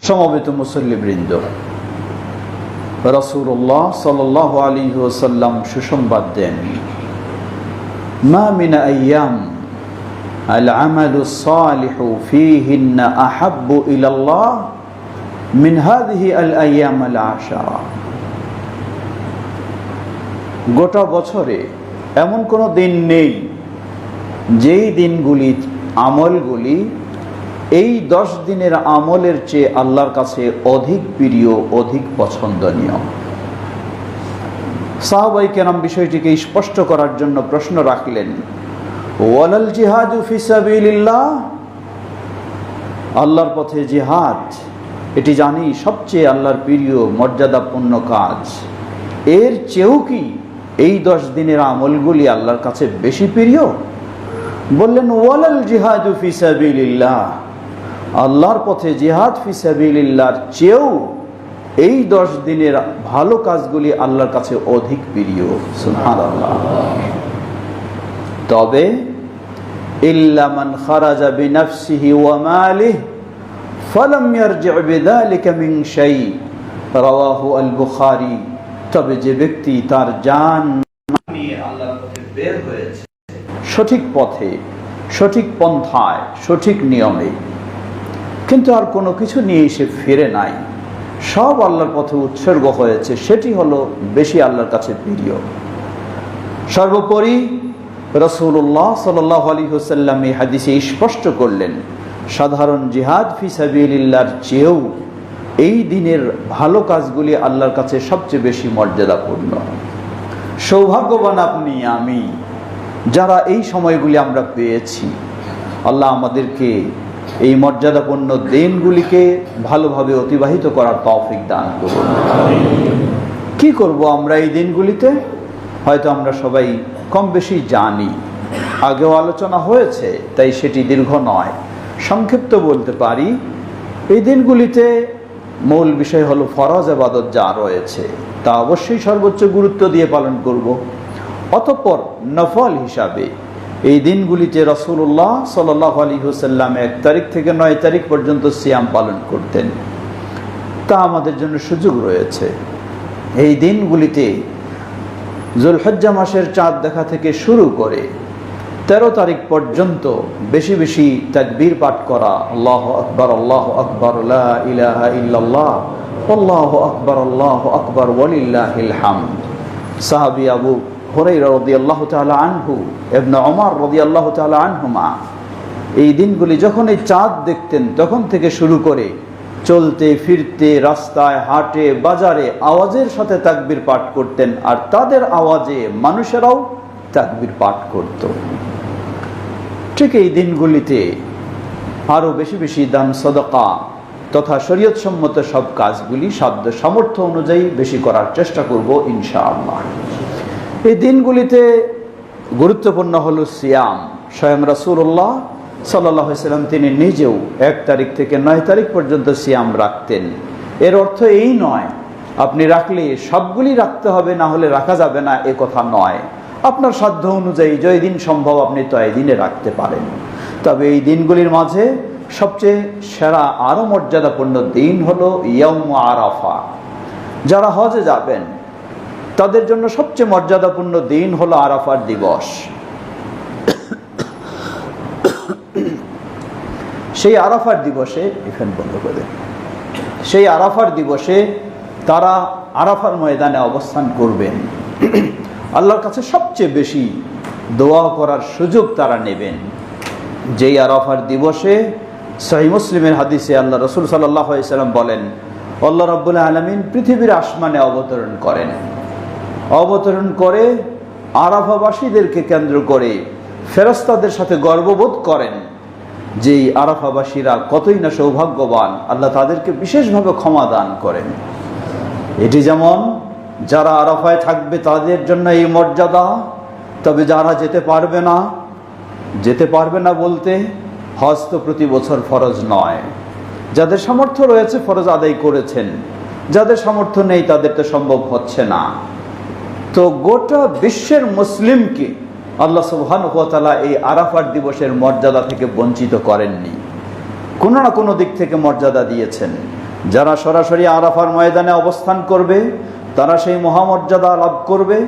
সমবেত মুসল্লিবৃন্দ, রাসূলুল্লাহ সাল্লাল্লাহু আলাইহি ওয়াসাল্লাম সুসংবাদ দেন, মা মিন আইয়াম আল আমালু সালিহু ফীহিন্না আহাব্বু ইলাল্লাহ মিন হাযিহি আল আইয়াম আল আশারা। গোটা বছরে এমন কোনো দিন নেই যেই দিনগুলি আমলগুলি এই 10 দিনের আমলের চেয়ে আল্লাহর কাছে অধিক প্রিয়, অধিক পছন্দনীয়। সাহাবায়ে কেরাম বিষয়টিকে স্পষ্ট করার জন্য প্রশ্ন রাখলেন, ওয়ালাল জিহাদু ফি সাবিলিল্লাহ, আল্লাহর পথে জিহাদ এটি জানি সবচেয়ে আল্লাহর প্রিয় মর্যাদাপূর্ণ কাজ, এর চেয়েও কি এই 10 দিনের আমলগুলি আল্লাহর কাছে বেশি প্রিয়? বললেন, ওয়ালাল জিহাদু ফি সাবিলিল্লাহ, আল্লাহর পথে জিহাদ ফি সাবিলিল্লাহর চেয়েও এই 10 দিনের ভালো কাজগুলি আল্লাহর কাছে অধিক প্রিয়। সুবহানাল্লাহ। তবে ইল্লা মান খারাজা বিনাফসিহি ওয়া মালিহি ফালাম ইয়ারজি' বিযালিকা মিন শাই, রাওয়াহু আল বুখারী। তবে যে ব্যক্তি তার জান নিয়ে আল্লাহর পথে বের হয়েছে, সঠিক পথে, সঠিক পন্থায়, সঠিক নিয়মে, কিন্তু আর কোনো কিছু নিয়ে সে ফিরে নাই, সব আল্লাহর পথে উৎসর্গ হয়েছে, সেটি হলো বেশি আল্লাহর কাছে প্রিয়। সর্বোপরি রাসূলুল্লাহ সাল্লাল্লাহু আলাইহি ওয়াসাল্লাম এই হাদিসে স্পষ্ট করলেন, সাধারণ জিহাদ ফি সাবিলিল্লাহর চেয়েও এই দিনের ভালো কাজগুলি আল্লাহর কাছে সবচেয়ে বেশি মর্যাদাপূর্ণ। সৌভাগ্যবান আপনি আমি যারা এই সময়গুলি আমরা পেয়েছি। আল্লাহ আমাদেরকে এই মর্যাদাপূর্ণ দিনগুলিকে ভালোভাবে অতিবাহিত করার তৌফিক দান করুন। কি করব আমরা এই দিনগুলিতে? হয়তো আমরা সবাই কম বেশি জানি, আগেও আলোচনা হয়েছে, তাই সেটি দীর্ঘ নয়, সংক্ষিপ্ত বলতে পারি। এই দিনগুলিতে মূল বিষয় হলো ফরজ ইবাদত যা রয়েছে তা অবশ্যই সর্বোচ্চ গুরুত্ব দিয়ে পালন করব। অতঃপর নফল হিসাবে এই দিনগুলিতে রাসূলুল্লাহ সাল্লাল্লাহু আলাইহি ওয়াসাল্লাম 1 তারিখ থেকে 9 তারিখ পর্যন্ত সিয়াম পালন করতেন, তা আমাদের জন্য সুযোগ রয়েছে। এই দিনগুলিতে যুলহজ্জা মাসের চাঁদ দেখা থেকে শুরু করে 13 তারিখ পর্যন্ত বেশি বেশি তাকবীর পাঠ করা, আল্লাহু আকবার, আল্লাহু আকবার, লা ইলাহা ইল্লাল্লাহ, আল্লাহু আকবার ওয়ালিল্লাহিল হামদ। সাহাবী আবু হুরায়রা রাদিয়াল্লাহু তাআলা আনহু, ইবনে ওমর রাদিয়াল্লাহু তাআলা আনহুমা এই দিনগুলি যখন এই চাঁদ দেখতেন তখন থেকে শুরু করে চলতে ফিরতে, রাস্তায়, হাটে, বাজারে আওয়াজের সাথে তাকবীর পাঠ করতেন, আর তাদের আওয়াজে মানুষেরাও তাকবীর পাঠ করত। ঠিক এই দিনগুলিতে আরো বেশি বেশি দান সাদাকা তথা শরীয়ত সম্মত সব কাজগুলি সাধ্য সামর্থ্য অনুযায়ী বেশি করার চেষ্টা করব ইনশাআল্লাহ। এই দিনগুলিতে গুরুত্বপূর্ণ হলো সিয়াম। স্বয়ং রাসূলুল্লাহ সাল্লাল্লাহু আলাইহি ওয়াসাল্লাম তিনি নিজেও 1 তারিখ থেকে 9 তারিখ পর্যন্ত সিয়াম রাখতেন। এর অর্থ এই নয় আপনি রাখলে সবগুলি রাখতে হবে, না হলে রাখা যাবে না, এ কথা নয়। আপনার সাধ্য অনুযায়ী যে দিন সম্ভব আপনি তো এই দিনে রাখতে পারেন। তবে এই দিনগুলির মাঝে সবচেয়ে সেরা আরো মর্যাদাপূর্ণ দিন হলো ইয়াউম আরাফা। যারা হজে যাবেন তাদের জন্য সবচেয়ে মর্যাদাপূর্ণ দিন হলো আরাফার দিবস। সেই আরাফার দিবসে সেই আরাফার দিবসে তারা আরাফার ময়দানে অবস্থান করবেন, আল্লাহর কাছে সবচেয়ে বেশি দোয়া করার সুযোগ তারা নেবেন। যেই আরাফার দিবসে সহিহ মুসলিমের হাদিসে আল্লাহ রাসূল সাল্লাল্লাহু আলাইহি ওয়াসাল্লাম বলেন, আল্লাহ রাব্বুল আলামিন পৃথিবীর আসমানে অবতরণ করে আরাফাবাসীদেরকে কেন্দ্র করে ফেরেশতাদের সাথে গর্ববোধ করেন যে আরাফাবাসীরা কতই না সৌভাগ্যবান, আল্লাহ তাদেরকে বিশেষভাবে ক্ষমা দান করেন। এটি যেমন যারা আরাফায় থাকবে তাদের জন্য এই মর্যাদা, তবে যারা যেতে পারবে না বলতে হজ তো প্রতি বছর ফরজ নয়। যাদের সামর্থ্য রয়েছে ফরজ আদায় করেছেন, যাদের সামর্থ্য নেই তাদের তো সম্ভব হচ্ছে না। তো গোটা বিশ্বের মুসলিমকে আল্লাহ সুবহানাহু ওয়া তাআলা এই আরাফার দিবসের মর্যাদা থেকে বঞ্চিত করেননি, কোনো না কোনো দিক থেকে মর্যাদা দিয়েছেন। যারা সরাসরি আরাফার ময়দানে অবস্থান করবে তারা সেই মহামর্যাদা লাভ করবে।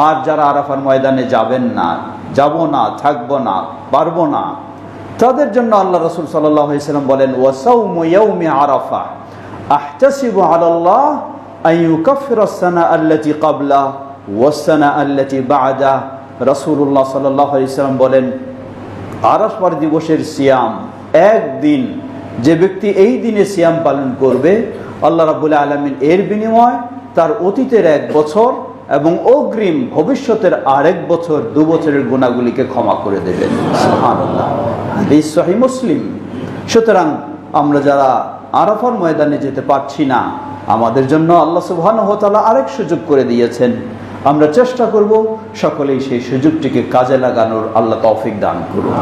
আর যারা আরাফার ময়দানে যাবেন না, যাব না, থাকবো না, পারবো না, তাদের জন্য আল্লাহ রাসূল সাল্লাল্লাহু আলাইহি ওয়াসাল্লাম বলেন, ওয়াসাউমু ইয়াউমি আরাফা আহতাসিবু আলাল্লাহ আন ইউকাফিরা আস-সানা আল্লাতী ক্বাবলা ওয়াস-সানা আল্লাতী বা'দা। রাসূলুল্লাহ সাল্লাল্লাহু আলাইহি ওয়াসাল্লাম বলেন, আরাফার দিবসের সিয়াম একদিন, যে ব্যক্তি এই দিনে সিয়াম পালন করবে, আল্লাহ রাব্বুল আলামিন এর বিনিময় তার অতীতের 1 বছর এবং অগ্রিম ভবিষ্যতের আরেক বছর, 2 বছরের গুনাহগুলিকে ক্ষমা করে দেবেন। সুবহানাল্লাহ, হাদিস সহিহ মুসলিম। সুতরাং আমরা যারা আরাফার ময়দানে যেতে পারছি না, আমাদের জন্য আল্লাহ সুবহানাহু ওয়া তাআলা আরেক সুযোগ করে দিয়েছেন। আমরা চেষ্টা করব সকলেই সেই সুযোগটিকে কাজে লাগানোর আল্লাহ তৌফিক দান করুন।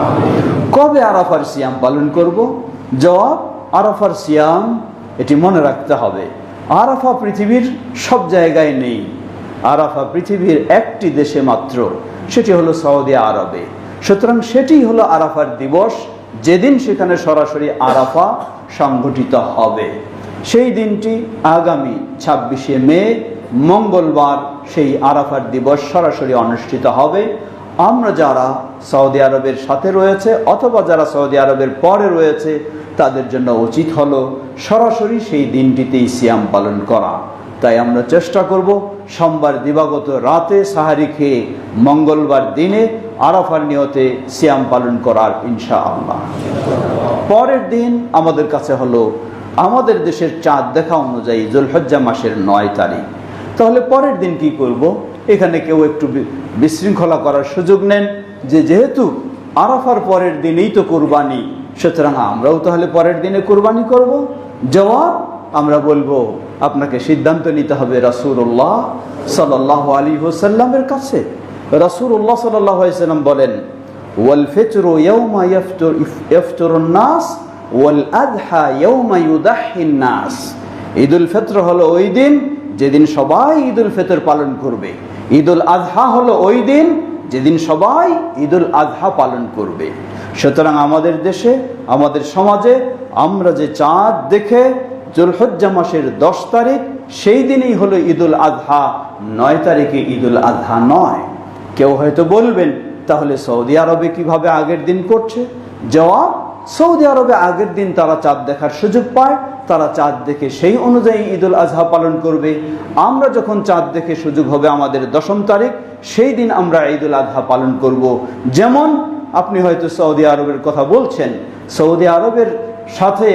কবে আরাফার সিয়াম পালন করব? জবাব, আরাফার সিয়াম, এটি মনে রাখতে হবে, আরাফা পৃথিবীর সব জায়গায় নেই। আরাফা পৃথিবীর একটি দেশে মাত্র, সেটি হলো সৌদি আরবে। সুতরাং সেটি হলো আরাফার দিবস, যেদিন সেখানে সরাসরি আরাফা সংঘটিত হবে। সেই দিনটি আগামী 26শে মে মঙ্গলবার সেই আরাফার দিবস সরাসরি অনুষ্ঠিত হবে। আমরা যারা সৌদি আরবের সাথে রয়েছে অথবা যারা সৌদি আরবের পরে রয়েছে, তাদের জন্য উচিত হলো সরাসরি সেই দিনটিতেই সিয়াম পালন করা। তাই আমরা চেষ্টা করব সোমবার দিবাগত রাতে সাহারি খেয়ে মঙ্গলবার দিনে আরাফার নিয়তে সিয়াম পালন করার ইনশাআল্লাহ। পরের দিন আমাদের কাছে হলো আমাদের দেশের চাঁদ দেখা অনুযায়ী যুলহজ্জা মাসের 9 তারিখ। তাহলে পরের দিন কি করব? এখানে কেউ একটু বিশৃঙ্খলা করার সুযোগ নেন যে যেহেতু আরাফার পরের দিনেই তো কুরবানি, সুতরাং আমরাও তাহলে পরের দিনে কুরবানি করব। জবাব, আমরা বলবো আপনাকে সিদ্ধান্ত নিতে হবে রাসূলুল্লাহ সাল্লাল্লাহু আলাইহি ওয়াসাল্লামের কাছে। রাসূলুল্লাহ সাল্লাল্লাহু আলাইহি ওয়াসাল্লাম বলেন, ওয়াল ফিতরু ইয়াওমা ইয়াফতুরুন নাস ওয়াল আযহা ইয়াওমা ইউদাহহিন নাস। ঈদুল ফিতর হলো ওই দিন যেদিন সবাই ঈদুল ফিতর পালন করবে। ঈদুল আযহা হলো ওই দিন যেদিন সবাই ঈদুল আযহা পালন করবে। সুতরাং আমাদের দেশে, আমাদের সমাজে আমরা যে চাঁদ দেখে যুলহজ্জা মাসের 10 তারিখ, সেই দিনই হলো ঈদুল আযহা, 9 তারিখে ঈদুল আযহা নয়। কেউ হয়তো বলবেন, তাহলে সৌদি আরবে কিভাবে আগের দিন করছে? জবাব, সৌদি আরবে আগের দিন তারা চাঁদ দেখার সুযোগ পায়, তারা চাঁদ দেখে সেই অনুযায়ী ঈদুল আযহা পালন করবে। আমরা যখন চাঁদ দেখে সুযোগ হবে আমাদের 10ম তারিখ, সেই দিন আমরা ঈদুল আযহা পালন করব। যেমন আপনি হয়তো সৌদি আরবের কথা বলছেন, সৌদি আরবের সাথে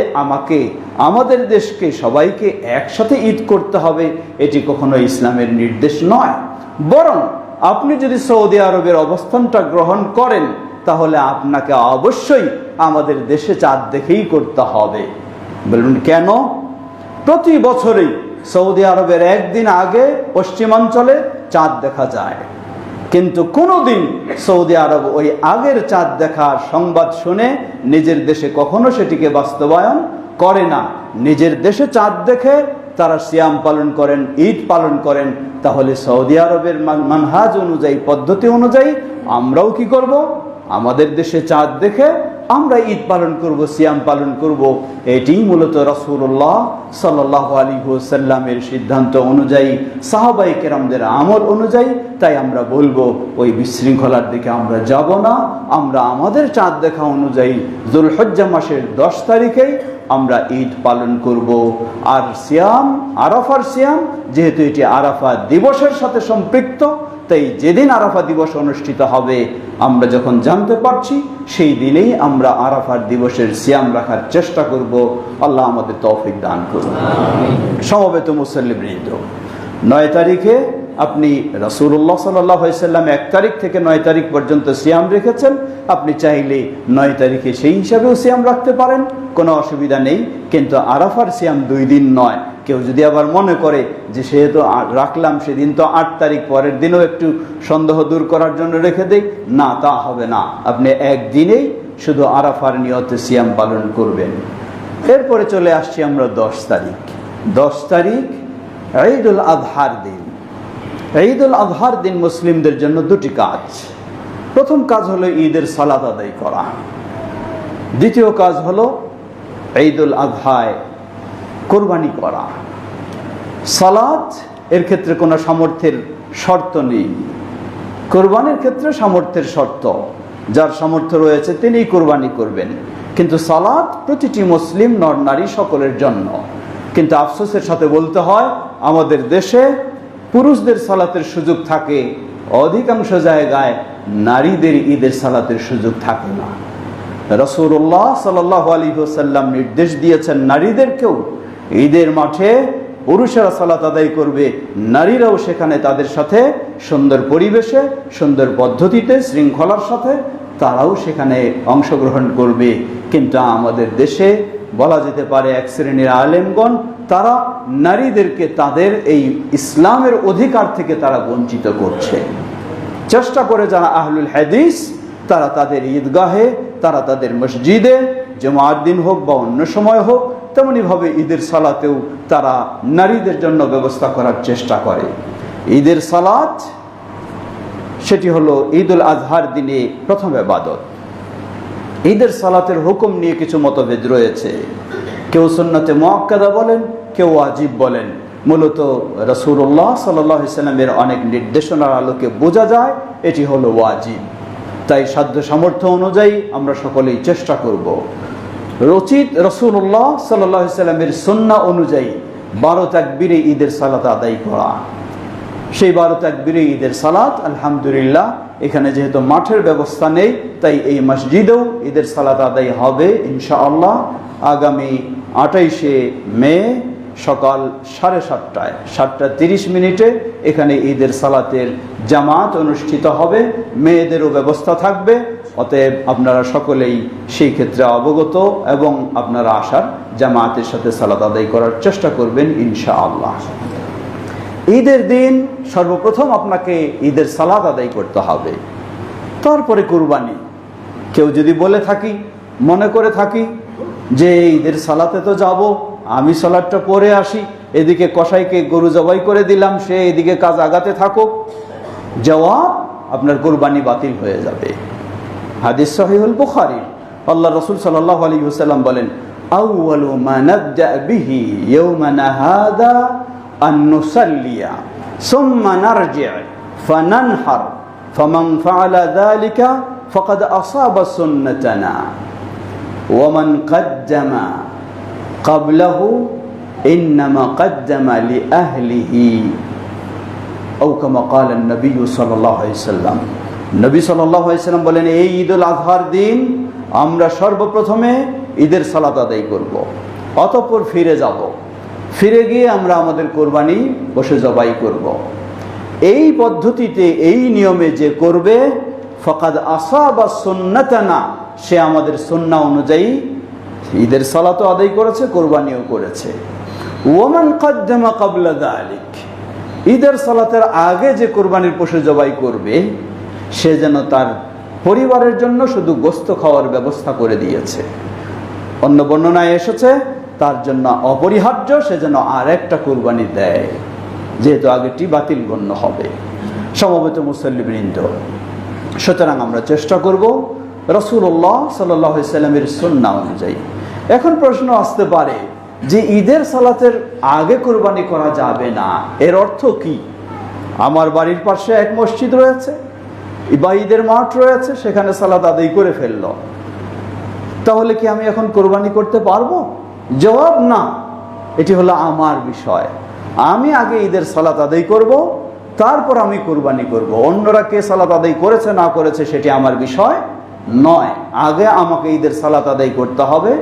আমাদের দেশকে সবাইকে একসাথে ঈদ করতে হবে, এটি কখনো ইসলামের নির্দেশ নয়। বরং আপনি যদি সৌদি আরবের অবস্থানটা গ্রহণ করেন, তাহলে আপনাকে অবশ্যই আমাদের দেশে চাঁদ দেখেই করতে হবে। বলুন কেন? প্রতি বছরই সৌদি আরবের একদিন আগে পশ্চিমাঞ্চলে চাঁদ দেখা যায়, কিন্তু কোনোদিন সৌদি আরব ওই আগের চাঁদ দেখার সংবাদ শুনে নিজের দেশে কখনো সেটিকে বাস্তবায়ন করে না। নিজের দেশে চাঁদ দেখে তারা সিয়াম পালন করেন, ঈদ পালন করেন। তাহলে সৌদি আরবের মানহাজ অনুযায়ী, পদ্ধতি অনুযায়ী আমরাও কি করব? আমাদের দেশে চাঁদ দেখে আমরা ঈদ পালন করব, সিয়াম পালন করব। এটিই মূলত রাসূলুল্লাহ সাল্লাল্লাহু আলাইহি ওয়াসাল্লামের সিদ্ধান্ত অনুযায়ী, সাহাবায়ে কেরামদের আমল অনুযায়ী। তাই আমরা বলবো ওই বিশৃঙ্খলার দিকে আমরা যাব না। আমরা আমাদের চাঁদ দেখা অনুযায়ী যুলহজ্জা মাসের 10 তারিখেই আমরা ঈদ পালন করব। আর সিয়াম, আরাফার সিয়াম, যেহেতু এটি আরাফা দিবসের সাথে সম্পৃক্ত, তাই যেদিন আরাফা দিবস অনুষ্ঠিত হবে আমরা যখন জানতে পারছি, সেই দিনেই আমরা আরাফার দিবসের সিয়াম রাখার চেষ্টা করব। আল্লাহ আমাদের তৌফিক দান করুন। সমবেত মুসল্লিবৃন্দ, 9 তারিখে আপনি রাসূলুল্লাহ সাল্লাল্লাহু আলাইহি ওয়াসাল্লাম 1 তারিখ থেকে 9 তারিখ পর্যন্ত সিয়াম রেখেছেন। আপনি চাইলে 9 তারিখে সেই হিসাবেও সিয়াম রাখতে পারেন, কোনো অসুবিধা নেই। কিন্তু আরাফার সিয়াম 2 দিন নয়। কেউ যদি আবার মনে করে যে সেহেতু রাখলাম, সেদিন তো 8 তারিখ, পরের দিনও একটু সন্দেহ দূর করার জন্য রেখে দেই, না, তা হবে না। আপনি একদিনেই শুধু আরাফার নিয়তে সিয়াম পালন করবেন। এরপরে চলে আসছি আমরা 10 তারিখ। 10 তারিখ ঈদুল আযহার দিন। ঈদুল আযহার দিন মুসলিমদের জন্য 2টি কাজ। প্রথম কাজ হলো ঈদের সালাত আদায় করা। দ্বিতীয় কাজ হলো ঈদুল আযহায় কোরবানি করা। সালাত এর ক্ষেত্রে কোনো সামর্থ্যের শর্ত নেই, কোরবানির ক্ষেত্রে সামর্থ্যের শর্ত। যার সামর্থ্য রয়েছে তিনিই কোরবানি করবেন। কিন্তু সালাত প্রতিটি মুসলিম নর নারী সকলের জন্য। কিন্তু আফসোসের সাথে বলতে হয়, আমাদের দেশে পুরুষদের সালাতের সুযোগ থাকে, অধিকাংশ জায়গায় নারীদের ঈদের সালাতের সুযোগ থাকে না। রাসূলুল্লাহ সাল্লাল্লাহু আলাইহি ওয়াসাল্লাম নির্দেশ দিয়েছেন নারীদেরকেও ঈদের মাঠে পুরুষেরা সালাত আদায় করবে, নারীরাও সেখানে তাদের সাথে সুন্দর পরিবেশে, সুন্দর পদ্ধতিতে, শৃঙ্খলার সাথে তারাও সেখানে অংশগ্রহণ করবে। কিন্তু আমাদের দেশে বলা যেতে পারে এক শ্রেণীর আলেমগণ তারা নারীদেরকে তাদের এই ইসলামের অধিকার থেকে তারা বঞ্চিত করছে। চেষ্টা করে যারা আহলুল হাদিস তারা তাদের ঈদগাহে, তারা তাদের মসজিদে, জুমার দিন হোক বা অন্য সময় হোক, তেমনিভাবে ঈদের সালাতেও তারা নারীদের জন্য ব্যবস্থা করার চেষ্টা করে। ঈদের সালাত সেটি হলো ঈদুল আজহার দিনে প্রথম ইবাদত। ঈদের সালাতের হুকুম নিয়ে কিছু মতভেদ রয়েছে। কেউ সুন্নতে মুআক্কাদা বলেন, কেউ ওয়াজিব বলেন। মূলত রাসূলুল্লাহ সাল্লাল্লাহু আলাইহি ওয়াসাল্লামের অনেক নির্দেশনার আলোকে বোঝা যায় এটি হলো ওয়াজিব। তাই সাধ্য সামর্থ্য অনুযায়ী আমরা সকলেই চেষ্টা করব রচিত রাসূলুল্লাহ সাল্লাল্লাহু আলাইহি ওয়াসাল্লামের সুন্নাহ অনুযায়ী 12 তাকবীরে ঈদের সালাত আদায় করা। সেই 12 তাকবীরে ঈদের সালাত আলহামদুলিল্লাহ এখানে যেহেতু মাঠের ব্যবস্থা নেই, তাই এই মসজিদেও ঈদের সালাত আদায় হবে ইনশাআল্লাহ। আগামী 28শে মে সকাল 7:30টায় 7:30 এখানে ঈদের সালাতের জামাত অনুষ্ঠিত হবে, মেয়েদেরও ব্যবস্থা থাকবে। অতএব আপনারা সকলেই সেই ক্ষেত্রে অবগত এবং আপনারা আসার জামাতের সাথে সালাত আদায় করার চেষ্টা করবেন ইনশাআল্লাহ। ঈদের দিন সর্বপ্রথম আপনাকে ঈদের সালাত আদায় করতে হবে, তারপরে কুরবানি। কেউ যদি বলে থাকি, মনে করে থাকি যে ঈদের সালাতে তো যাব, আমি সালাতটা পরে আসি, এদিকে কসাইকে গরু জবাই করে দিলাম, সে এদিকে কাজ আগাতে থাকুক, জবাব আপনার কুরবানি বাতিল হয়ে যাবে। হাদিস সহিহুল বুখারী, আল্লাহ রাসূল সাল্লাল্লাহু আলাইহি ওয়াসাল্লাম বলেন, আউয়ালু মা নাবদা বিহি ইয়াওমানা হাদা আন নুসাল্লিয়া সুম্মা নারজি' ফানানহার ফামান ফাআলা যালিকা ফাকাদ আসাবা সুন্নাতানা ওয়া মান কাদ্দামা ক্বাবলাহু ইন্নামা কাদ্দামা লিআহলিহি আও কামা ক্বালা নবী সাল্লাল্লাহু আলাইহি ওয়াসাল্লাম। নবী সাল্লাল্লাহু আলাইহি ওয়াসাল্লাম বলেন, এই ঈদুল আজহার দিন আমরা সর্বপ্রথমে ঈদের সালাত আদায় করব, অতঃপর ফিরে যাব, ফিরে গিয়ে আমরা আমাদের কোরবানি পশু জবাই করব। এই পদ্ধতিতে এই নিয়মে যে করবে ফাকাদ আসাবা সুন্নাতানা, সে আমাদের সুন্নাহ অনুযায়ী ঈদের সালাতও আদায় করেছে, কোরবানিও করেছে। ওয়ামান কাদ্দামা ক্বাবলা যালিক, ঈদের সালাতের আগে যে কোরবানির পশু জবাই করবে সে যেন তার পরিবারের জন্য শুধু গোশত খাওয়ার ব্যবস্থা করে দিয়েছে। অন্য বর্ণনায় এসেছে তার জন্য অপরিহার্য সে যেন আর একটা কোরবানি দেয়, যেহেতু আগেরটি বাতিল গণ্য হবে। সমবেত মুসল্লিবৃন্দ, সুতরাং আমরা চেষ্টা করব রাসূলুল্লাহ সাল্লাল্লাহু আলাইহি ওয়াসাল্লামের সুন্নাহ অনুযায়ী। এখন প্রশ্ন আসতে পারে যে ঈদের সালাতের আগে কোরবানি করা যাবে না, এর অর্থ কি? আমার বাড়ির পাশে এক মসজিদ রয়েছে বা ঈদের মাঠ রয়েছে, সেখানে সালাত আদায় করে ফেলল, তাহলে কি আমি এখন কোরবানি করতে পারবো? জবাব না, এটি হলো আমার বিষয়। আমি আগে ঈদের সালাত আদায় করব, তারপর আমি কোরবানি করব। অন্যরা কে সালাত আদায় করেছে না করেছে সেটি আমার বিষয় নয়। আগে আমাকে ঈদের সালাত আদায় করতে হবে,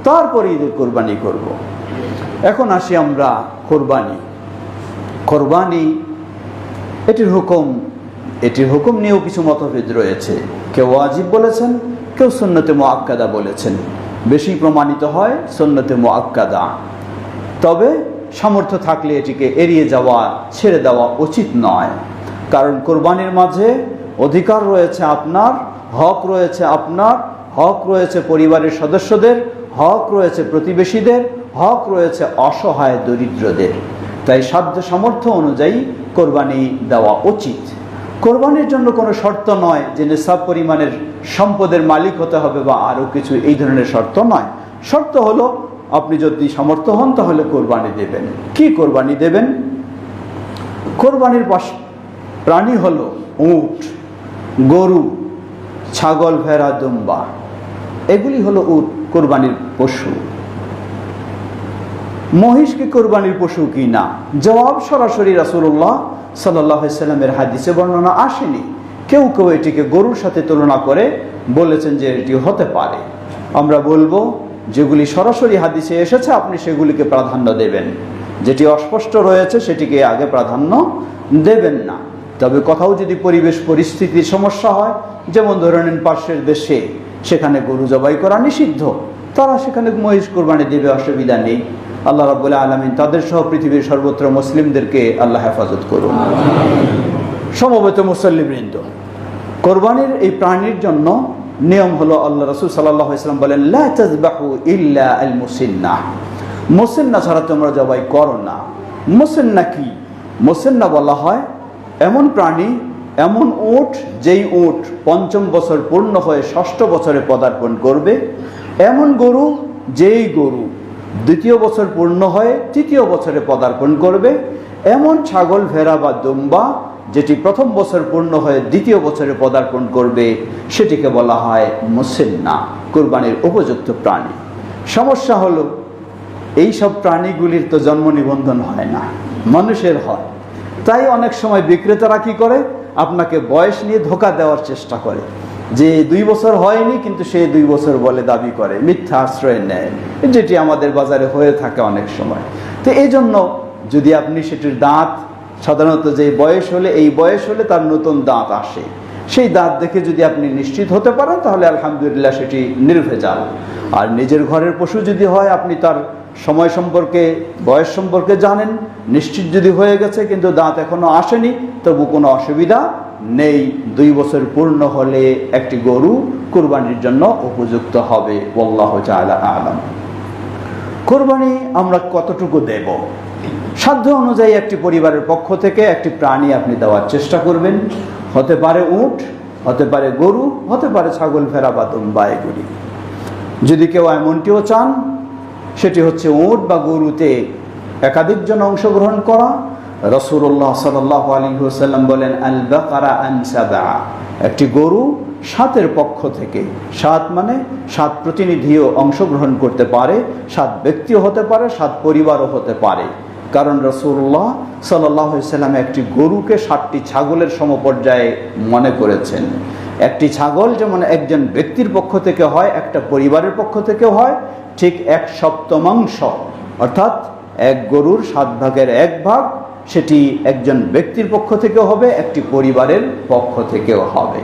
তারপর ঈদের কোরবানি করব। এখন আসি আমরা কোরবানি। কোরবানি এটির হুকুম নিয়েও কিছু মতভেদ রয়েছে। কেউ ওয়াজিব বলেছেন, কেউ সুন্নতে মুআক্কাদা বলেছেন। বেশি প্রমাণিত হয় সুন্নতে মুআক্কাদা, তবে সামর্থ্য থাকলে এটিকে এড়িয়ে যাওয়া, ছেড়ে দেওয়া উচিত নয়। কারণ কোরবানির মাঝে অধিকার রয়েছে আপনার, হক রয়েছে আপনার, হক রয়েছে পরিবারের সদস্যদের, হক রয়েছে প্রতিবেশীদের, হক রয়েছে অসহায় দরিদ্রদের। তাই সাধ্য সামর্থ্য অনুযায়ী কোরবানি দেওয়া উচিত। কোরবানির জন্য কোনো শর্ত নয় যে নিসাব পরিমাণের সম্পদের মালিক হতে হবে বা আরও কিছু, এই ধরনের শর্ত নয়। শর্ত হলো আপনি যদি সামর্থ্য হন তাহলে কোরবানি দেবেন। কি কোরবানি দেবেন? কোরবানির প্রাণী হলো উট, গরু, ছাগল, ভেড়া, দুম্বা, এগুলি হলো কোরবানির পশু। মহিষ কি কোরবানির পশু কি না? জবাব সরাসরি রাসূলুল্লাহ সাল্লাল্লাহু আলাইহি সাল্লামের হাদিসে বর্ণনা আসেনি। কেউ কেউ এটিকে গরুর সাথে তুলনা করে বলেছেন যে এটি হতে পারে। আমরা বলবো যেগুলি সরাসরি হাদিসে এসেছে আপনি সেগুলিকে প্রাধান্য দেবেন, যেটি অস্পষ্ট রয়েছে সেটিকে আগে প্রাধান্য দেবেন না। তবে কোথাও যদি পরিবেশ পরিস্থিতির সমস্যা হয়, যেমন ধরে নিন পার্শ্বের দেশে, সেখানে গরু জবাই করা নিষিদ্ধ, তারা সেখানে মহিষ কোরবানি দেবে, অসুবিধা নেই। আল্লাহ রাব্বুল আলামিন তাদের সহ পৃথিবীর সর্বত্র মুসলিমদেরকে আল্লাহ হেফাজত করুন। সমবেত মুসল্লিবৃন্দ, কোরবানির এই প্রাণীর জন্য নিয়ম হলো, আল্লাহ রাসূল সাল্লাল্লাহু আলাইহি ওয়াসাল্লাম বলেন, লা তাযবাহু ইল্লা আল মুসিন্না, মুসিন্না ছাড়া তোমরা জবাই করো না। মুসিন্না কি? মুসিন্না বলা হয় এমন প্রাণী, এমন উট যেই উট ৫ম বছর পূর্ণ হয়ে ৬ষ্ঠ বছরে পদার্পণ করবে, এমন গরু যেই গরু ২য় বছর পূর্ণ হয়ে ৩য় বছরে পদার্পণ করবে, এমন ছাগল, ভেড়া বা দুম্বা যেটি ১ম বছর পূর্ণ হয়ে ২য় বছরে পদার্পণ করবে, সেটিকে বলা হয় মুসিন্না, কুরবানির উপযুক্ত প্রাণী। সমস্যা হলো এই সব প্রাণীগুলির তো জন্ম নিবন্ধন হয় না, মানুষের হয়। তাই অনেক সময় বিক্রেতারা কি করে, আপনাকে বয়স নিয়ে ধোঁকা দেওয়ার চেষ্টা করে, যে ২ বছর হয়নি কিন্তু সে ২ বছর বলে দাবি করে, মিথ্যা আশ্রয় নেয়, যেটি আমাদের বাজারে হয়ে থাকে অনেক সময়। তো এই জন্য যদি আপনি সেটির দাঁত, সাধারণত যে বয়স হলে, এই বয়স হলে তার নতুন দাঁত আসে, সেই দাঁত দেখে যদি আপনি নিশ্চিত হতে পারেন তাহলে আলহামদুলিল্লাহ সেটি নির্ভেজাল। আর নিজের ঘরের পশু যদি হয়, আপনি তার সময় সম্পর্কে, বয়স সম্পর্কে জানেন, নিশ্চিত যদি হয়ে গেছে কিন্তু দাঁত এখনো আসেনি, তবু কোনো অসুবিধা নেই। ২ বছর পূর্ণ হলে একটি গরু কুরবানির জন্য উপযুক্ত হবে। আল্লাহু তাআলা আ'লাম। কুরবানি আমরা কতটুকু দেব? সাধ্য অনুযায়ী একটি পরিবারের পক্ষ থেকে একটি প্রাণী আপনি দেওয়ার চেষ্টা করবেন। হতে পারে উট, হতে পারে গরু, হতে পারে ছাগল, ভেড়া বা দুম্বা, এগুলি। যদি কেউ এমনটিও চান, সেটি হচ্ছে উট বা গরুতে একাধিক জন অংশগ্রহণ করা। রাসূলুল্লাহ সাল্লাল্লাহু আলাইহি ওয়াসাল্লাম বলেন, আল বাকারা আন সাবআ, একটি গরু ৭ পক্ষ থেকে, ৭ মানে ৭ প্রতিনিধিও অংশগ্রহণ করতে পারে, ৭ ব্যক্তিও হতে পারে, ৭ পরিবারও হতে পারে। কারণ রাসূলুল্লাহ সাল্লাল্লাহু আলাইহি ওয়াসাল্লাম একটি গরুকে ৭টি ছাগলের সমপর্যায়ে মনে করেছেন। একটি ছাগল যেমন একজন ব্যক্তির পক্ষ থেকে হয়, একটা পরিবারের পক্ষ থেকে হয়, ঠিক ১/৭ অর্থাৎ এক গরুর ৭ ভাগের ১ ভাগ সেটি একজন ব্যক্তির পক্ষ থেকে হবে, একটি পরিবারের পক্ষ থেকেও হবে।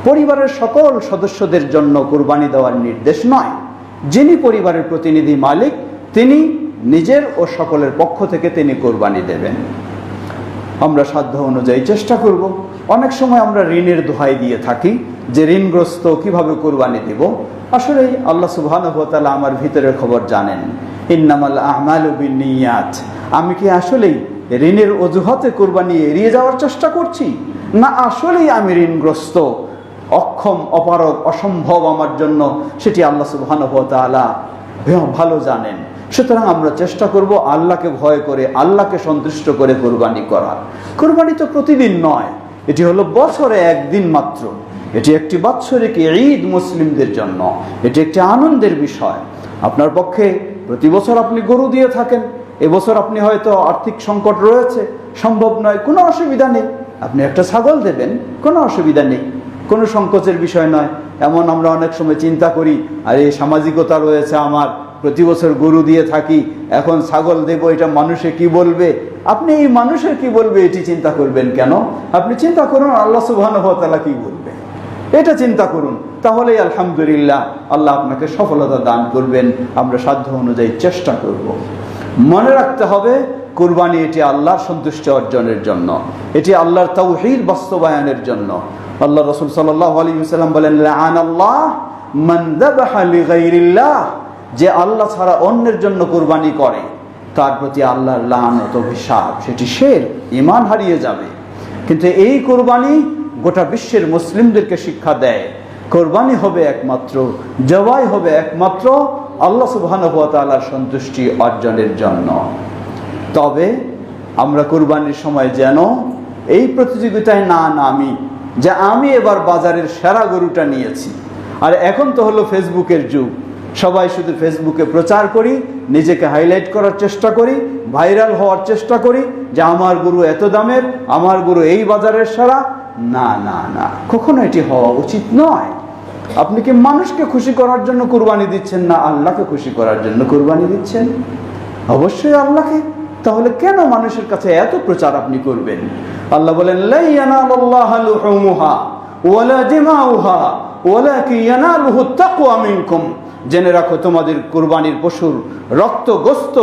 পরিবারের সকল সদস্যদের জন্য কুরবানি দেওয়ার নির্দেশ নয়। যিনি পরিবারের প্রতিনিধি, মালিক, তিনি নিজের ও সকলের পক্ষ থেকে তিনি কুরবানি দেবেন। আমরা সাধ্য অনুযায়ী চেষ্টা করব। অনেক সময় আমরা ঋণের দোহাই দিয়ে থাকি যে ঋণগ্রস্ত কিভাবে কুরবানি দেব। আসলে আল্লাহ সুবহানাহু ওয়া তাআলা আমার ভিতরের খবর জানেন। ইন্নামাল আ'মালু বিন্নিয়াত, আমি কি আসলেই ঋণের অজুহাতে কুরবানি এড়িয়ে যাওয়ার চেষ্টা করছি, না আসলেই আমি ঋণগ্রস্ত, অক্ষম, অপারগ, অসম্ভব আমার জন্য, সেটি আল্লাহ সুবহানাহু ওয়া তাআলা ভালো জানেন। সুতরাং আমরা চেষ্টা করব আল্লাহকে ভয় করে, আল্লাহকে সন্তুষ্ট করে কুরবানি করার। কুরবানি তো প্রতিদিন নয়, এটি হলো বছরে একদিন মাত্র। এটি একটি বাৎসরিক ঈদ মুসলিমদের জন্য, এটি একটি আনন্দের বিষয়। আপনার পক্ষে প্রতি বছর আপনি গরু দিয়ে থাকেন, এবছর আপনি হয়তো আর্থিক সংকট রয়েছে, সম্ভব নয়, কোনো অসুবিধা নেই, আপনি একটা ছাগল দেবেন, কোনো অসুবিধা নেই, কোনো সংকোচের বিষয় নয়। এমন আমরা অনেক সময় চিন্তা করি, আরে সামাজিকতা রয়েছে আমার, প্রতি বছর গরু দিয়ে থাকি, এখন ছাগল দেব, এটা মানুষে কি বলবে। আপনি এই মানুষের কি বলবে এটি চিন্তা করবেন কেন? আপনি চিন্তা করুন আল্লাহ সুবহানাহু ওয়া তাআলা কি বলবে, এটা চিন্তা করুন, তাহলেই আলহামদুলিল্লাহ আল্লাহ আপনাকে সফলতা দান করবেন। আমরা সাধ্য অনুযায়ী চেষ্টা করব। মনে রাখতে হবে কুরবানি এটি আল্লাহর সন্তুষ্টি অর্জনের জন্য, এটি আল্লাহর তাওহীদ বাস্তবায়নের জন্য। আল্লাহ রাসূল সাল্লাল্লাহু আলাইহি ওয়াসাল্লাম বলেন, লাআনাল্লাহ মান যাবাহা লিগাইরিল্লাহ, যে আল্লাহ ছাড়া অন্যের জন্য কুরবানি করে তার প্রতি আল্লাহর লানত, অভিশাপ, সেটি শিরক, ঈমান হারিয়ে যাবে। কিন্তু এই কুরবানি গোটা বিশ্বের মুসলিমদেরকে শিক্ষা দেয়, কুরবানি হবে একমাত্র, জবাই হবে একমাত্র আল্লাহ সুবহানাহু ওয়া তাআলার সন্তুষ্টি অর্জনের জন্য। তবে আমরা কুরবানির সময় যেন এই প্রতিযোগিতায় না নামি যে আমি এবার বাজারের সেরা গরুটা নিয়েছি। আর এখন তো হলো ফেসবুকের যুগ, সবাই শুধু ফেসবুকে প্রচার করি, নিজেকে হাইলাইট করার চেষ্টা করি, ভাইরাল হওয়ার চেষ্টা করি যে আমার গরু এত দামের, আমার গরু এই বাজারের সেরা। না না না, কখনো এটি হওয়া উচিত নয়। আপনি কি মানুষকে খুশি করার জন্য কুরবানি দিচ্ছেন না আল্লাহকে খুশি করার জন্য কুরবানি দিচ্ছেন? অবশ্যই আল্লাহকে। তাহলে কেন মানুষের কাছে এত প্রচার আপনি করবেন? আল্লাহ বলেন লা ইয়ানালুল্লাহা লুহুমুহা ওয়ালা দিমাউহা ওয়ালাকিন ইয়ানালুহু তাকওয়া মিনকুম। জেনে রাখো, তোমাদের কুরবানির পশুর রক্ত গোশত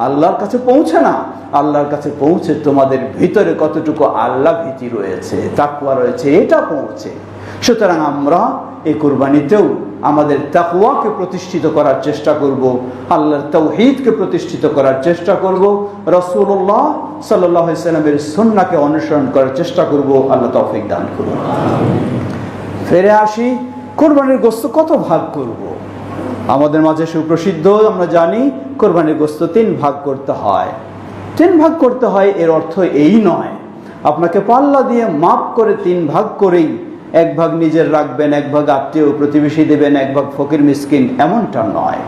আল্লাহর কাছে পৌঁছে না, আল্লাহর কাছে পৌঁছে তোমাদের ভিতরে কতটুকু আল্লাহ ভীতি রয়েছে, তাকওয়া রয়েছে, এটা পৌঁছে। সুতরাং আমরা এই কুরবানিতেও আমাদের তাকওয়াকে প্রতিষ্ঠিত করার চেষ্টা করব, আল্লাহর তাওহীদকে প্রতিষ্ঠিত করার চেষ্টা করব, রাসূলুল্লাহ সাল্লাল্লাহু আলাইহি সাল্লামের সুন্নাহকে অনুসরণ করার চেষ্টা করব। আল্লাহ তৌফিক দান করুন। ফিরে আসি, কুরবানির গোশত কত ভাগ করব? আমাদের মাঝে সুপ্রসিদ্ধ, আমরা জানি কোরবানির গোশত 3 ভাগ করতে হয়। 3 ভাগ করতে হয় এর অর্থ এই নয় আপনাকে পাল্লা দিয়ে মাপ করে 3 ভাগ করেই 1 ভাগ নিজের রাখবেন, 1 ভাগ আত্মীয় প্রতিবেশী দেবেন, 1 ভাগ ফকির মিসকিন, এমনটা নয়।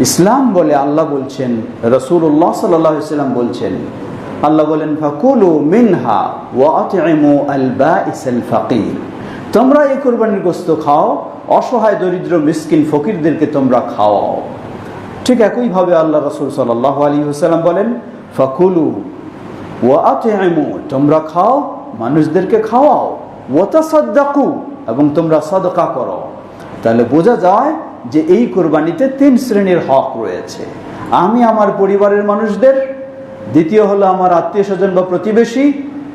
ইসলাম বলে, আল্লাহ বলছেন, রাসূলুল্লাহ সাল্লাল্লাহু আলাইহি ওয়াসাল্লাম বলছেন, আল্লাহ বলেন ফাকুলু মিনহা ওয়া আতইমু আল বাঈসাল ফাকির। তোমরা এই কুরবানির গোশত খাও, অসহায় দরিদ্র মিসকিন ফকিরদেরকে তোমরা খাওয়াও। ঠিক একইভাবে আল্লাহ রাসূল সাল্লাল্লাহু আলাইহি ওয়াসাল্লাম বলেন ফাকুলু ওয়া আতইমু, তোমরা খাও, মানুষদেরকে খাওয়াও, ওয়া তাসাদদাকু, এবং তোমরা সাদকা করো। তাহলে বোঝা যায় যে এই কুরবানিতে 3 শ্রেণীর হক রয়েছে। আমি আমার পরিবারের মানুষদের, দ্বিতীয় হলো আমার আত্মীয় স্বজন বা প্রতিবেশী,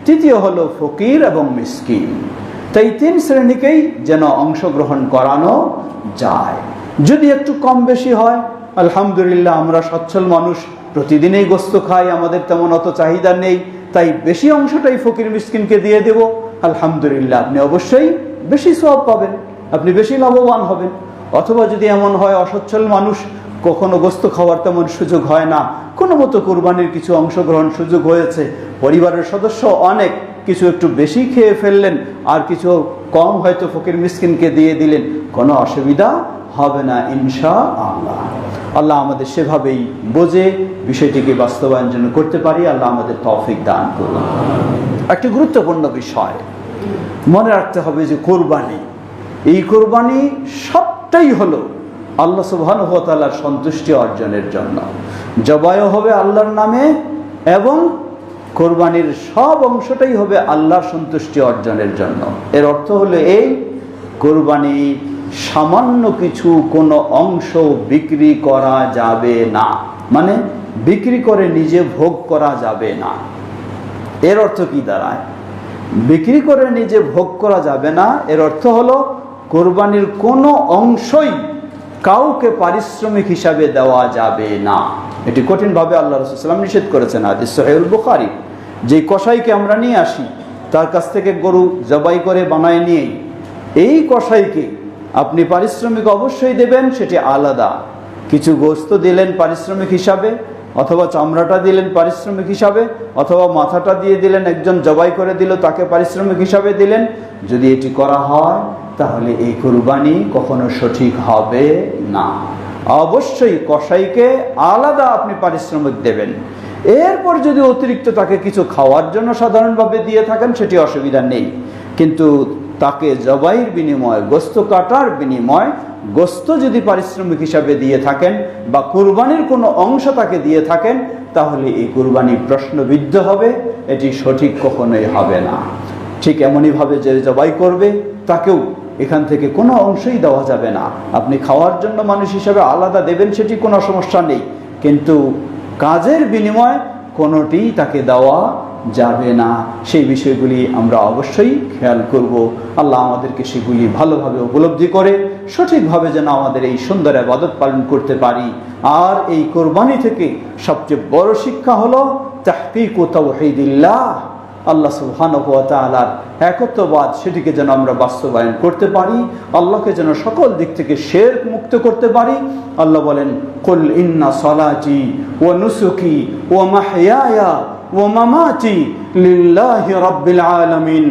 তৃতীয় হলো ফকির এবং মিসকিন। তাই 3 শ্রেণীকেই যেন অংশগ্রহণ করানো যায়। যদি একটু কম বেশি হয়, আলহামদুলিল্লাহ, আমরা সচ্ছল মানুষ, প্রতিদিনই গোশত খাই, আমাদের তেমন অত চাহিদা নেই, তাই বেশি অংশটাই ফকির মিসকিনকে দিয়ে দেব, আলহামদুলিল্লাহ, আপনি অবশ্যই বেশি সওয়াব পাবেন, আপনি বেশি লাভবান হবেন। অথবা যদি এমন হয় অসচ্ছল মানুষ, কখনো গোশত খাওয়ার তেমন সুযোগ হয় না, কোনো মতো কুরবানির কিছু অংশগ্রহণ সুযোগ হয়েছে, পরিবারের সদস্য অনেক, কিছু একটু বেশি খেয়ে ফেললেন আর কিছু কম হয়তো ফকির মিসকিনকে দিয়ে দিলেন, কোনো অসুবিধা হবে না ইনশাআল্লাহ। আল্লাহ আমাদের সেভাবেই বুঝে বিষয়টিকে বাস্তবায়ন যেন করতে পারি, আল্লাহ আমাদের তৌফিক দান করুন। একটি গুরুত্বপূর্ণ বিষয় মনে রাখতে হবে যে কোরবানি, এই কোরবানি সবটাই হলো আল্লাহ সুবহানাহু ওয়া তাআলার সন্তুষ্টি অর্জনের জন্য। জবাইও হবে আল্লাহর নামে এবং কোরবানির সব অংশটাই হবে আল্লাহর সন্তুষ্টি অর্জনের জন্য। এর অর্থ হলো এই, কোরবানি সামান্য কিছু কোনো অংশ বিক্রি করা যাবে না, মানে বিক্রি করে নিজে ভোগ করা যাবে না। এর অর্থ কি দাঁড়ায়? বিক্রি করে নিজে ভোগ করা যাবে না, এর অর্থ হলো কোরবানির কোনো অংশই কাউকে পারিশ্রমিক হিসাবে দেওয়া যাবে না। এটি কঠিনভাবে আল্লাহ রাসূল সাল্লাল্লাহু আলাইহি ওয়াসাল্লাম নিষেধ করেছেন। হাদিস সহিহুল বুখারী। যে কসাইকে আমরা নিয়ে আসি, তার কাছ থেকে গরু জবাই করে বানায় নিয়ে, এই কসাইকে আপনি পারিশ্রমিক অবশ্যই দেবেন, সেটি আলাদা। কিছু গোশত দিলেন পারিশ্রমিক হিসাবে, অথবা চামড়াটা দিলেন পারিশ্রমিক হিসাবে, অথবা মাথাটা দিয়ে দিলেন, একজন জবাই করে দিল তাকে পারিশ্রমিক হিসাবে দিলেন। যদি এটি করা হয় তাহলে এই কুরবানি কখনো সঠিক হবে না। অবশ্যই কসাইকে আলাদা আপনি পারিশ্রমিক দেবেন। এরপর যদি অতিরিক্ত তাকে কিছু খাওয়ার জন্য সাধারণভাবে দিয়ে থাকেন সেটি অসুবিধা নেই, কিন্তু তাকে জবাইয়ের বিনিময়ে, গোশত কাটার বিনিময়ে গোশত যদি পারিশ্রমিক হিসাবে দিয়ে থাকেন বা কুরবানির কোনো অংশ তাকে দিয়ে থাকেন, তাহলে এই কুরবানি প্রশ্নবিদ্ধ হবে, এটি সঠিক কখনোই হবে না। ঠিক এমনইভাবে যে জবাই করবে তাকেও এখান থেকে কোনো অংশই দেওয়া যাবে না। আপনি খাওয়ার জন্য মানুষ হিসাবে আলাদা দেবেন, সেটি কোনো সমস্যা নেই, কিন্তু কাজের বিনিময়ে কোনোটি তাকে দেওয়া যাবে না। সেই বিষয়গুলি আমরা অবশ্যই খেয়াল করব। আল্লাহ আমাদেরকে সেগুলি ভালোভাবে উপলব্ধি করে সঠিকভাবে যেন আমাদের এই সুন্দর ইবাদত পালন করতে পারি। আর এই কোরবানি থেকে সবচেয়ে বড় শিক্ষা হলো তাহকিক তাওহীদিল্লাহ, আল্লাহ সুবহানাহু ওয়া তাআলার একত্ববাদ সেটিকে যেন আমরা বাস্তবায়ন করতে পারি, আল্লাহকে যেন সকল দিক থেকে শিরক মুক্ত করতে পারি। আল্লাহ বলেন, কুল ইন্না সলাতি ওয়া নুসুকি ওয়া মাহইয়ায়া ওয়া মামাতি লিল্লাহি রাব্বিল আলামিন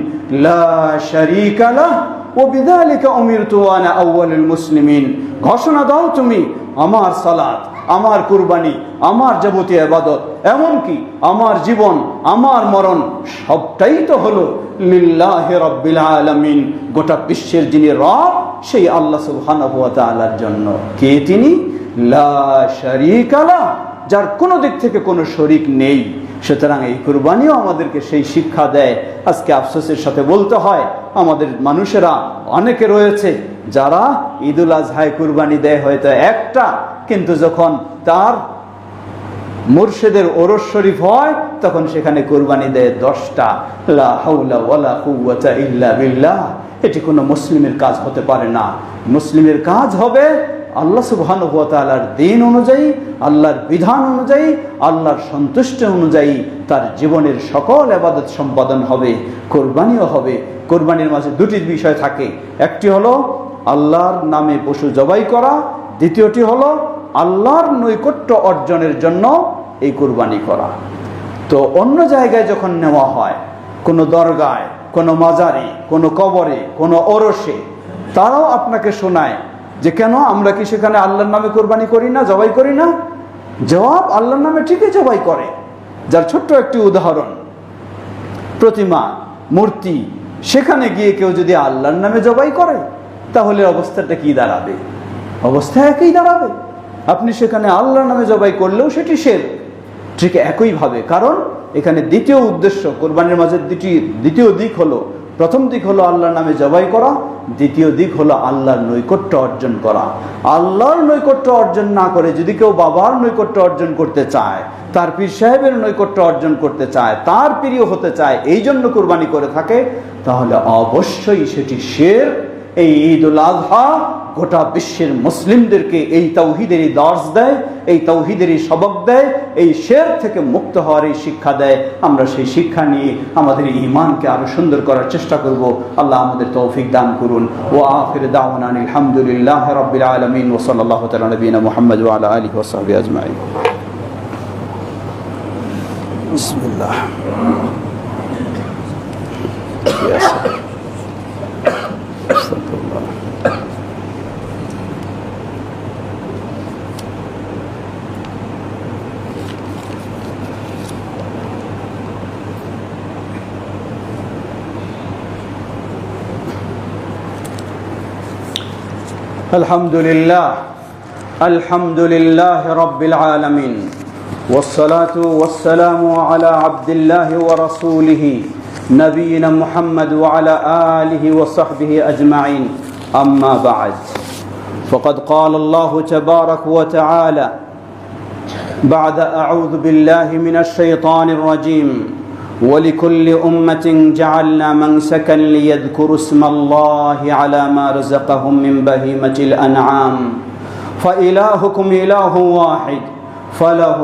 লা শারীকা লাহু ওয়া বিযালিকা উমিরতু ওয়া আনা আউয়ালুল মুসলিমিন। ঘোষণা দাও তুমি, আমার সালাত, আমার কুরবানি, আমার যাবতীয় ইবাদত, এমনকি আমার জীবন, আমার মরণ সবটাই তো হলো লিল্লাহি রাব্বিল আলামিন, গোটা বিশ্বের যিনি রব সেই আল্লাহ সুবহানাহু ওয়া তাআলার জন্য। কে তিনি? লা শারীকা লাহু, যার কোনো দিক থেকে কোনো শরীক নেই। সুতরাং এই কুরবানিও আমাদেরকে সেই শিক্ষা দেয়। আজকে আফসোসের সাথে বলতে হয়, আমাদের মানুষেরা অনেকে রয়েছে যারা ঈদুল আজহায় কুরবানি দেয় হয়তো একটা, কিন্তু যখন তার মুর্শিদের ওরস শরীফ হয় তখন সেখানে কুরবানি দেয় 10টা। লা হাওলা ওয়ালা কুওয়াতা ইল্লা বিল্লাহ। এটি কোনো মুসলিমের কাজ হতে পারে না। মুসলিমের কাজ হবে আল্লাহ সুবহানাহু ওয়া তাআলার দ্বীন অনুযায়ী, আল্লাহর বিধান অনুযায়ী, আল্লাহর সন্তুষ্টি অনুযায়ী তার জীবনের সকল ইবাদত সম্পাদন হবে, কুরবানিও হবে। কুরবানির মাঝে দুটি বিষয় থাকে, একটি হলো আল্লাহর নামে পশু জবাই করা, দ্বিতীয়টি হলো আল্লাহর নৈকট্য অর্জনের জন্য এই কুরবানি করা। তো অন্য জায়গায় যখন নেওয়া হয়, কোনো দরগায়, কোনো মাজারে, কোনো কবরে, কোনো ওরসে, তারাও আপনাকে শোনায় যে কেন আমরা কি সেখানে আল্লাহর নামে কুরবানি করি না, জবাই করি না? জবাব, আল্লাহর নামে ঠিকই জবাই করে। যার ছোট্ট একটি উদাহরণ, প্রতিমা, মূর্তি, সেখানে গিয়ে কেউ যদি আল্লাহর নামে জবাই করে তাহলে অবস্থাটা কি দাঁড়াবে? অবস্থা একই দাঁড়াবে। আপনি সেখানে আল্লাহর নামে জবাই করলেও সেটি শিরক। ঠিক একইভাবে, কারণ এখানে দ্বিতীয় উদ্দেশ্য, কোরবানির মাঝে দ্বিতীয় দিক হলো, প্রথম দিক হলো আল্লাহর নামে জবাই করা, দ্বিতীয় দিক হলো আল্লাহর নৈকট্য অর্জন করা। আল্লাহর নৈকট্য অর্জন না করে যদি কেউ বাবার নৈকট্য অর্জন করতে চায়, তার পীর সাহেবের নৈকট্য অর্জন করতে চায়, তার প্রিয় হতে চায়, এই জন্য কুরবানি করে থাকে, তাহলে অবশ্যই সেটি শিরক। এই ঈদুল আজহা গোটা বিশ্বের মুসলিমদেরকে এই তাওহীদেরই দর্স দেয়, এই তাওহীদেরই সবক দেয়, এই শিরক থেকে মুক্ত হওয়ার এই শিক্ষা দেয়। আমরা সেই শিক্ষা নিয়ে আমাদের ঈমানকে আরো সুন্দর করার চেষ্টা করব। আল্লাহ আমাদের তৌফিক দান করুন। ওয়া আখির দাওয়ানা আলহামদুলিল্লাহি রাব্বিল আলামিন ওয়া সাল্লাল্লাহু তাআলা নবিনা মুহাম্মদ ওয়া আলা আলিহি ওয়া সাহবিহি আজমাইন। বিসমিল্লাহ। الحمد لله رب العالمين والصلاة والسلام على عبد الله ورسوله نبينا محمد وعلى آله وصحبه أجمعين. أما بعد، فقد قال الله تبارك وتعالى بعد أعوذ بالله من الشيطان الرجيم: ولكل أمة جعلنا منسكا ليذكروا اسم الله على ما رزقهم من بهيمة الأنعام فإلهكم إله واحد فله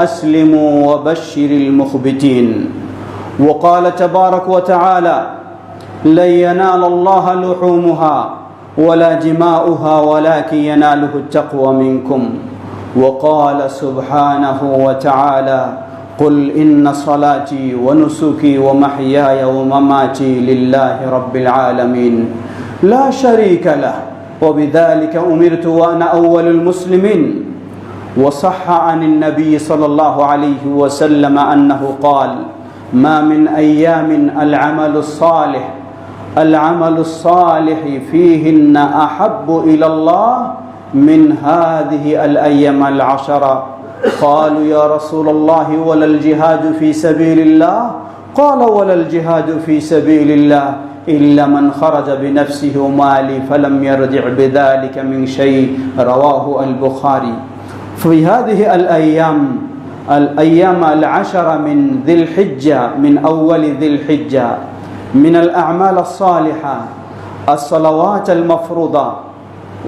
أسلموا وبشر المخبتين. وقال تبارك وتعالى: لن ينال الله لحومها ولا دماؤها ولكن يناله التقوى منكم. وقال سبحانه وتعالى: قل إن صلاتي ونسكي ومحياي ومماتي لله رب العالمين لا شريك له وبذلك أمرت وأنا أول المسلمين. وصح عن النبي صلى الله عليه وسلم أنه قال: ما من أيام العمل الصالح فيهن أحب إلى الله من هذه الأيام العشرة. قالوا: يا رسول الله ولا الجهاد في سبيل الله؟ قال: ولا الجهاد في سبيل الله إلا من خرج بنفسه وماله فلم يرجع بذلك من شيء. رواه البخاري. في هذه الأيام العشر من ذي الحجة، من أول ذي الحجة، من الأعمال الصالحة الصلوات المفروضة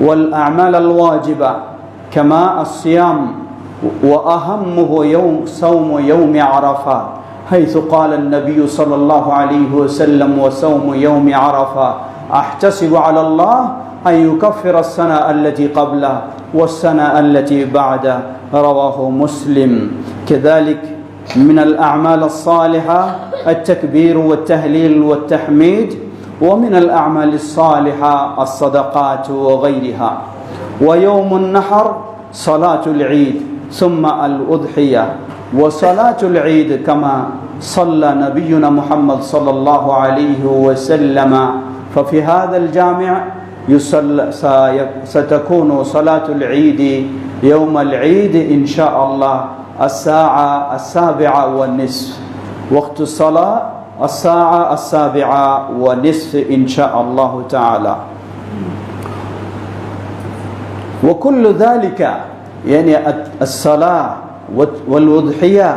والأعمال الواجبة كما الصيام، وأهمه صوم يوم عرفة، حيث قال النبي صلى الله عليه وسلم وصوم يوم عرفة أحتسب على الله أن يكفر السنة التي قبله والسنة التي بعده رواه مسلم. كذلك من الأعمال الصالحة التكبير والتهليل والتحميد، ومن الأعمال الصالحة الصدقات وغيرها. ويوم النحر صلاة العيد ثم الأضحية. وصلاة العيد كما صلى نبينا محمد صلى الله عليه وسلم، ففي هذا الجامع ستكون صلاة العيد يوم العيد إن شاء الله الساعة 7:30. وقت الصلاة الساعة 7:30 إن شاء الله تعالى. وكل ذلك يعني الصلاة والأضحية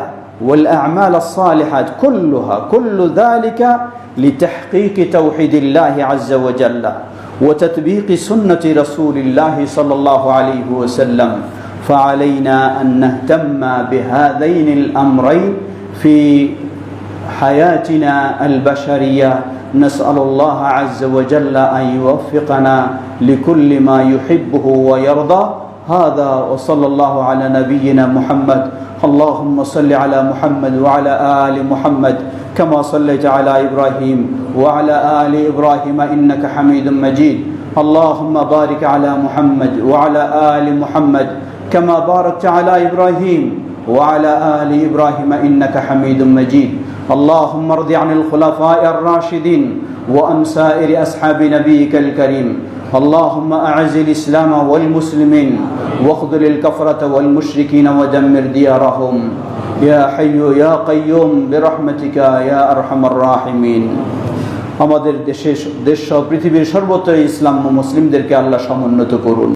والأعمال الصالحات كل ذلك لتحقيق توحيد الله عز وجل وتطبيق سنة رسول الله صلى الله عليه وسلم. فعلينا أن نهتم بهذين الأمرين في حياتنا البشرية. نسأل الله عز وجل أن يوفقنا لكل ما يحبه ويرضى. هذا وصلى الله على نبينا محمد. اللهم صل على محمد وعلى آل محمد كما صليت على إبراهيم وعلى آل إبراهيم إنك حميد مجيد. اللهم بارك على محمد وعلى آل محمد كما باركت على إبراهيم وعلى آل إبراهيم إنك حميد مجيد. اللهم ارض عن الخلفاء الراشدين وعن سائر أصحاب نبيك الكريم. اللهم أعز الإسلام والمسلمين واخذل الكفرة والمشركين ودمر ديارهم يا حي يا قيوم برحمتك يا أرحم الراحمين. আমাদের দেশ সহ পৃথিবীর সর্বত্র ইসলাম ও মুসলিমদেরকে আল্লাহ সমুন্নত করুন।